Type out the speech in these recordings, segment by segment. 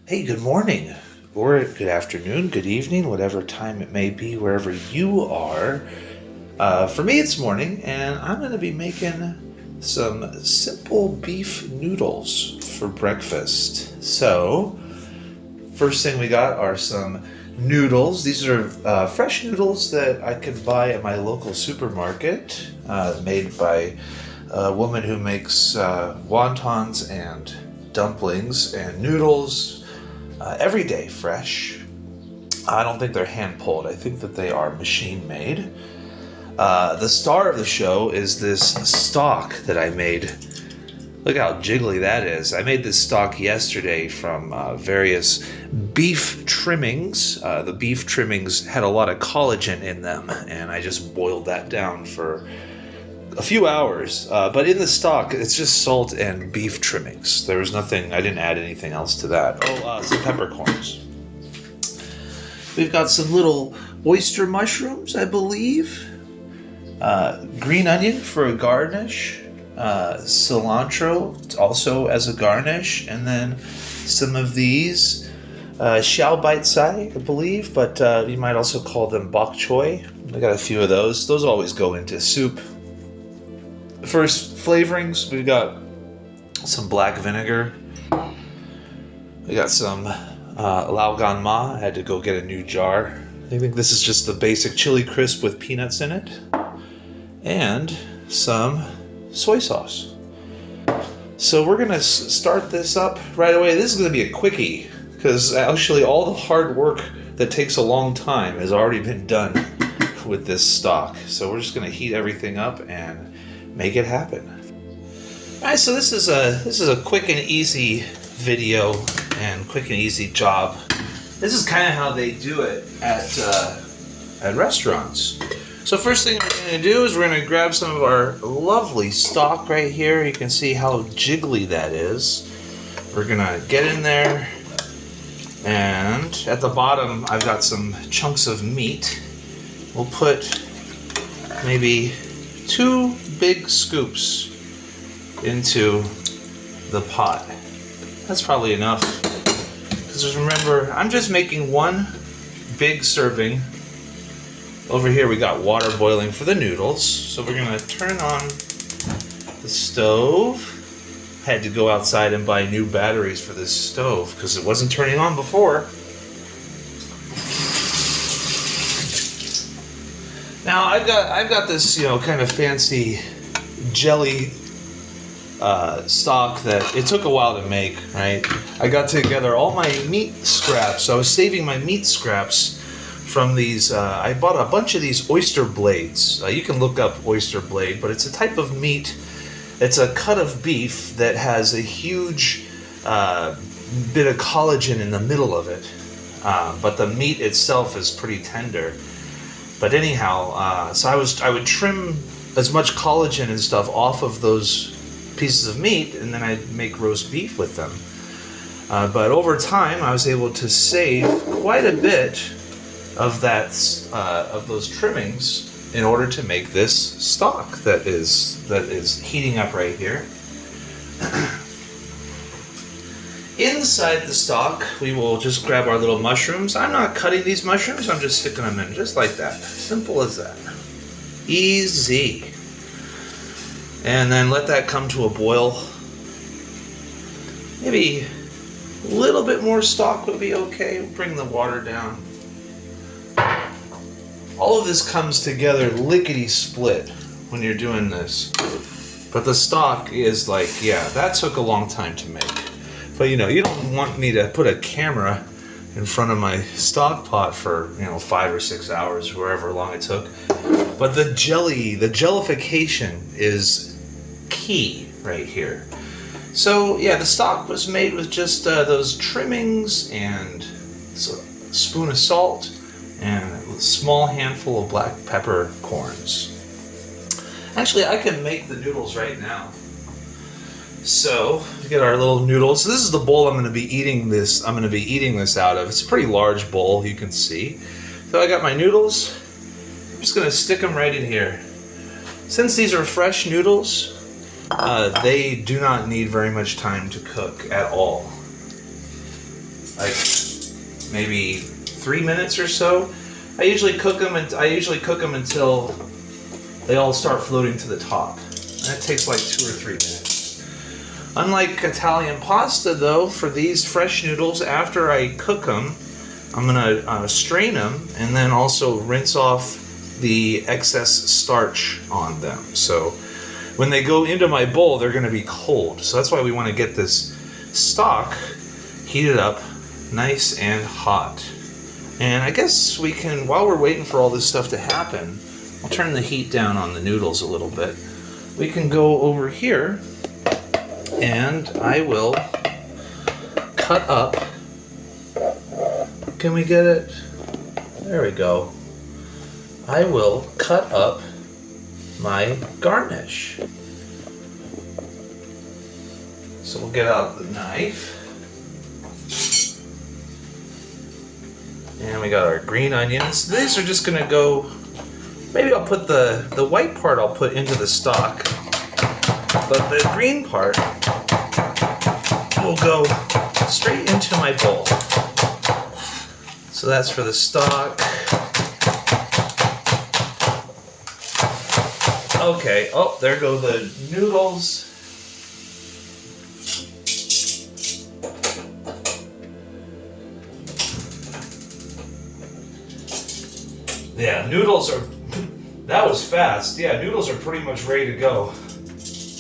Hey, good morning, or good afternoon, good evening, whatever time it may be, wherever you are. For me, it's morning, and I'm going to be making some simple beef noodles for breakfast. So, first thing we got are some noodles. These are fresh noodles that I could buy at my local supermarket, made by a woman who makes wontons and dumplings and noodles every day fresh. I don't think they're hand pulled. I think that they are machine made. The star of the show is this stock that I made. Look how jiggly that is. I made this stock yesterday from various beef trimmings. The beef trimmings had a lot of collagen in them, and I just boiled that down for a few hours. But in the stock, it's just salt and beef trimmings. There was nothing, I didn't add anything else to that. Some peppercorns. We've got some little oyster mushrooms, I believe. Green onion for a garnish. Cilantro also as a garnish. And then some of these shao bai cai, I believe, but you might also call them bok choy. I got a few of those. Those always go into soup. First flavorings, we've got some black vinegar. We got some lao gan ma. I had to go get a new jar. I think this is just the basic chili crisp with peanuts in it. And some soy sauce. So we're gonna start this up right away. This is gonna be a quickie, because actually all the hard work that takes a long time has already been done with this stock. So we're just gonna heat everything up and make it happen. All right, so this is a quick and easy video and quick and easy job. This is kind of how they do it at restaurants. So first thing we're going to do is we're going to grab some of our lovely stock right here. You can see how jiggly that is. We're going to get in there, and at the bottom I've got some chunks of meat. We'll put maybe 2 big scoops into the pot. That's probably enough, because remember, I'm just making one big serving. Over here we got water boiling for the noodles, so we're gonna turn on the stove. Had to go outside and buy new batteries for this stove because it wasn't turning on before. Now I've got this, kind of fancy jelly stock that it took a while to make, right? I got together all my meat scraps. I was saving my meat scraps from these. I bought a bunch of these oyster blades. You can look up oyster blade, but it's a type of meat. It's a cut of beef that has a huge bit of collagen in the middle of it, but the meat itself is pretty tender. But anyhow, so I would trim as much collagen and stuff off of those pieces of meat, and then I'd make roast beef with them. But over time, I was able to save quite a bit of those trimmings in order to make this stock that is heating up right here. Inside the stock, we will just grab our little mushrooms. I'm not cutting these mushrooms, I'm just sticking them in just like that. Simple as that. Easy. And then let that come to a boil. Maybe a little bit more stock would be okay. Bring the water down. All of this comes together lickety-split when you're doing this. But the stock is like, yeah, that took a long time to make. But you don't want me to put a camera in front of my stock pot for 5 or 6 hours, wherever long it took. But the jellification is key right here. So yeah, the stock was made with just those trimmings and a spoon of salt and a small handful of black peppercorns. Actually, I can make the noodles right now. So we get our little noodles. So this is the bowl I'm going to be eating this. I'm going to be eating this out of. It's a pretty large bowl, you can see. So I got my noodles. I'm just going to stick them right in here. Since these are fresh noodles, they do not need very much time to cook at all. like maybe 3 minutes or so. I usually cook them until they all start floating to the top. That takes like 2 or 3 minutes. Unlike Italian pasta though, for these fresh noodles, after I cook them, I'm gonna strain them and then also rinse off the excess starch on them. So when they go into my bowl, they're gonna be cold. So that's why we wanna get this stock heated up nice and hot. And I guess we can, while we're waiting for all this stuff to happen, I'll turn the heat down on the noodles a little bit. We can go over here and I will cut up. Can we get it? There we go. I will cut up my garnish. So we'll get out the knife. And we got our green onions. These are just gonna go, maybe I'll put the white part I'll put into the stock, but the green part will go straight into my bowl. So that's for the stock. Okay, oh, there go the noodles. Yeah, noodles are, that was fast. Yeah, noodles are pretty much ready to go.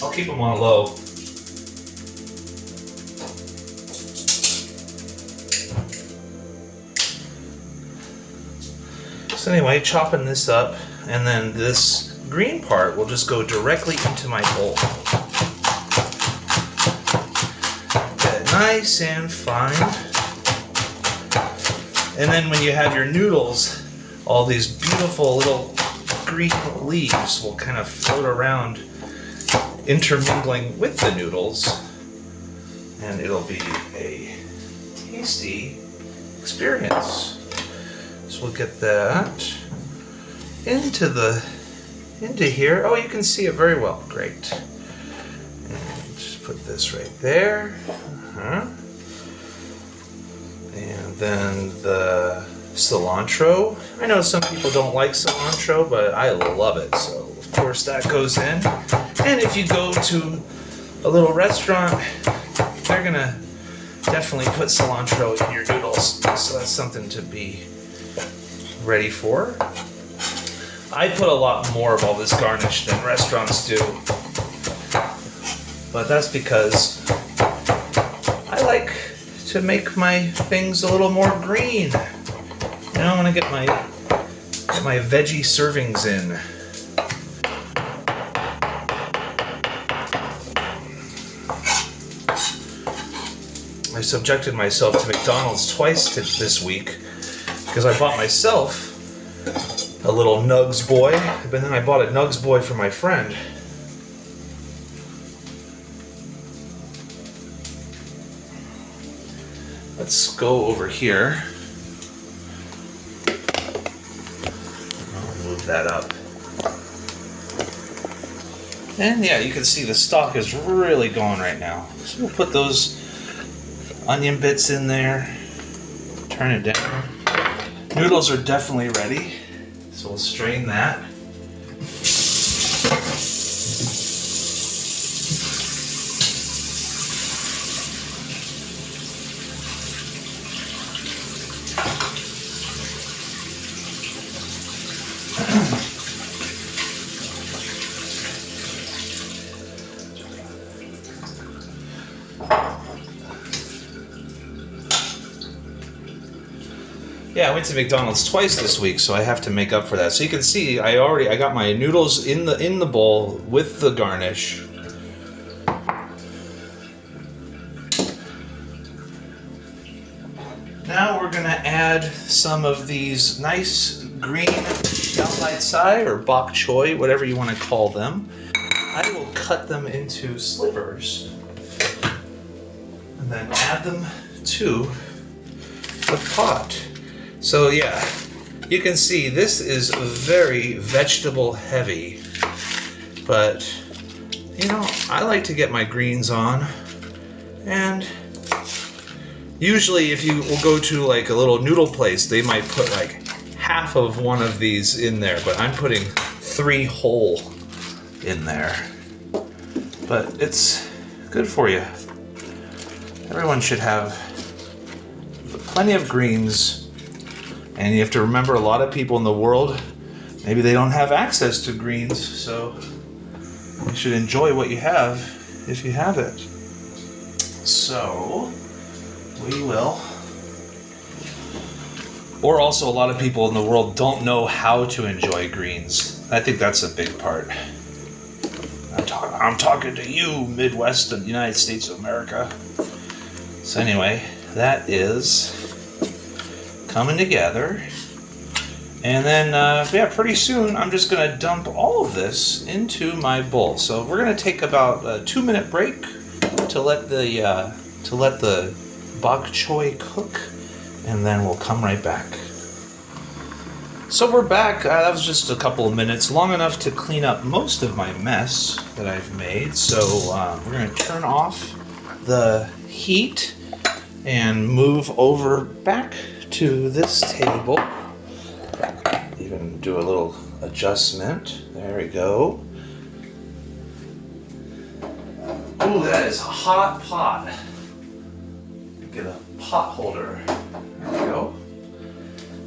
I'll keep them on low. So anyway, chopping this up, and then this green part will just go directly into my bowl. Get it nice and fine. And then when you have your noodles, all these beautiful little green leaves will kind of float around, intermingling with the noodles, and it'll be a tasty experience. So we'll get that into here. Oh, you can see it very well. Great. And just put this right there. And then the cilantro. I know some people don't like cilantro, but I love it. So of course that goes in. And if you go to a little restaurant, they're gonna definitely put cilantro in your noodles. So that's something to be ready for. I put a lot more of all this garnish than restaurants do, but that's because I like to make my things a little more green. You know, I want to get my veggie servings in. I subjected myself to McDonald's twice this week because I bought myself a little Nugs boy, but then I bought a Nugs boy for my friend. Let's go over here. I'll move that up. And yeah, you can see the stock is really going right now. So we'll put those onion bits in there, turn it down. Noodles are definitely ready, so we'll strain that. Yeah, I went to McDonald's twice this week, so I have to make up for that. So you can see, I got my noodles in the bowl with the garnish. Now we're gonna add some of these nice green xiaobai or bok choy, whatever you want to call them. I will cut them into slivers and then add them to the pot. So yeah, you can see this is very vegetable heavy, but you know, I like to get my greens on, and Usually if you will go to like a little noodle place, they might put like half of one of these in there, but I'm putting 3 whole in there. But it's good for you. Everyone should have plenty of greens. And you have to remember, a lot of people in the world, maybe they don't have access to greens, so you should enjoy what you have if you have it. So we will. Or also, a lot of people in the world don't know how to enjoy greens. I think that's a big part. I'm talking to you, Midwest and United States of America. So anyway, that is coming together. And then, yeah, pretty soon I'm just going to dump all of this into my bowl. So we're going to take about a 2-minute break to let the bok choy cook, and then we'll come right back. So we're back. That was just a couple of minutes, long enough to clean up most of my mess that I've made. So we're going to turn off the heat and move over back to this table. Even do a little adjustment. There we go. Ooh, that is a hot pot. Get a pot holder. There we go.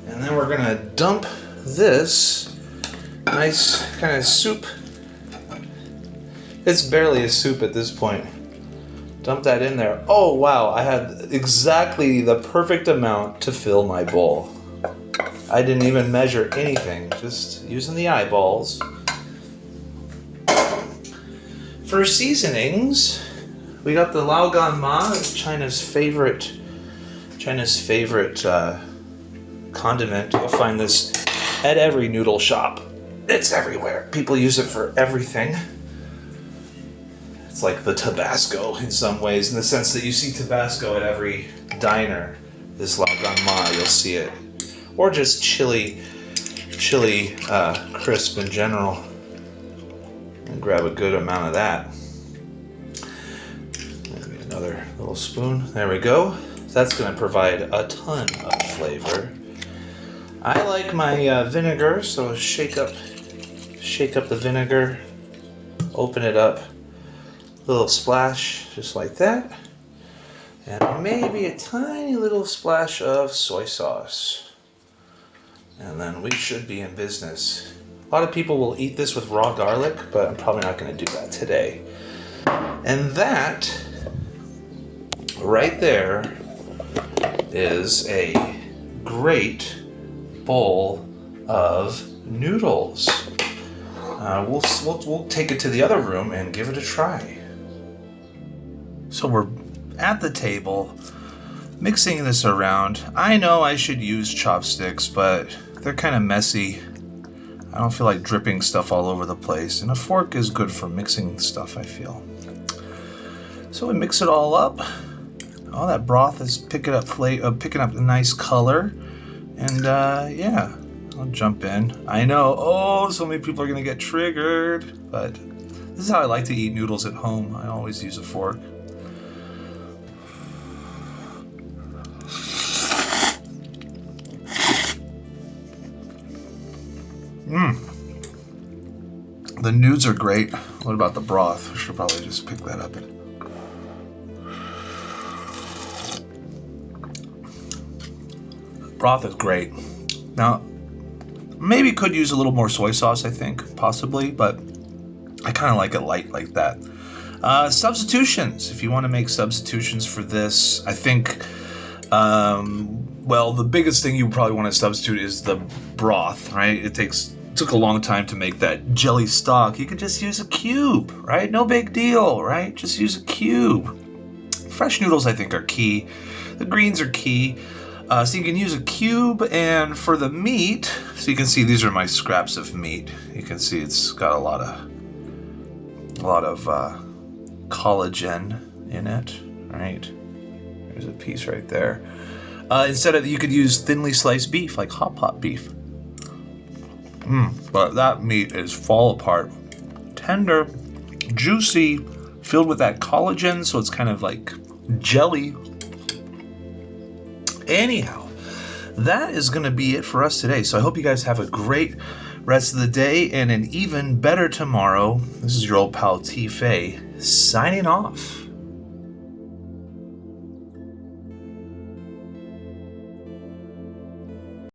And then we're gonna dump this nice kind of soup. It's barely a soup at this point. Dump that in there. Oh wow, I had exactly the perfect amount to fill my bowl. I didn't even measure anything, just using the eyeballs. For seasonings, we got the Lao Gan Ma, China's favorite condiment. You'll find this at every noodle shop. It's everywhere. People use it for everything. It's like the Tabasco in some ways, in the sense that you see Tabasco at every diner. This Lao Gan Ma, you'll see it. Or just chili crisp in general. And grab a good amount of that. Maybe another little spoon. There we go. That's going to provide a ton of flavor. I like my vinegar, so shake up the vinegar, open it up, a little splash, just like that, and maybe a tiny little splash of soy sauce. And then we should be in business. A lot of people will eat this with raw garlic, but I'm probably not going to do that today. And that right there is a great bowl of noodles. We'll take it to the other room and give it a try. So we're at the table, mixing this around. I know I should use chopsticks, but they're kind of messy. I don't feel like dripping stuff all over the place, and a fork is good for mixing stuff, I feel. So we mix it all up. Oh, that broth is picking up a nice color. And yeah, I'll jump in. I know, oh, so many people are gonna get triggered, but this is how I like to eat noodles at home. I always use a fork. The nudes are great. What about the broth? I should probably just pick that up. Broth is great. Now, maybe could use a little more soy sauce, I think, possibly, but I kind of like it light like that. Substitutions. If you want to make substitutions for this, I think, well, the biggest thing you probably want to substitute is the broth, right? It took a long time to make that jelly stock. You could just use a cube, right? No big deal, right? Just use a cube. Fresh noodles, I think, are key. The greens are key. So you can use a cube, and for the meat, so you can see these are my scraps of meat. You can see it's got a lot of collagen in it, right? There's a piece right there. Instead of, you could use thinly sliced beef, like hot pot beef. But that meat is fall apart. Tender, juicy, filled with that collagen, so it's kind of like jelly. Anyhow, that is going to be it for us today. So I hope you guys have a great rest of the day and an even better tomorrow. This is your old pal T. Fay signing off.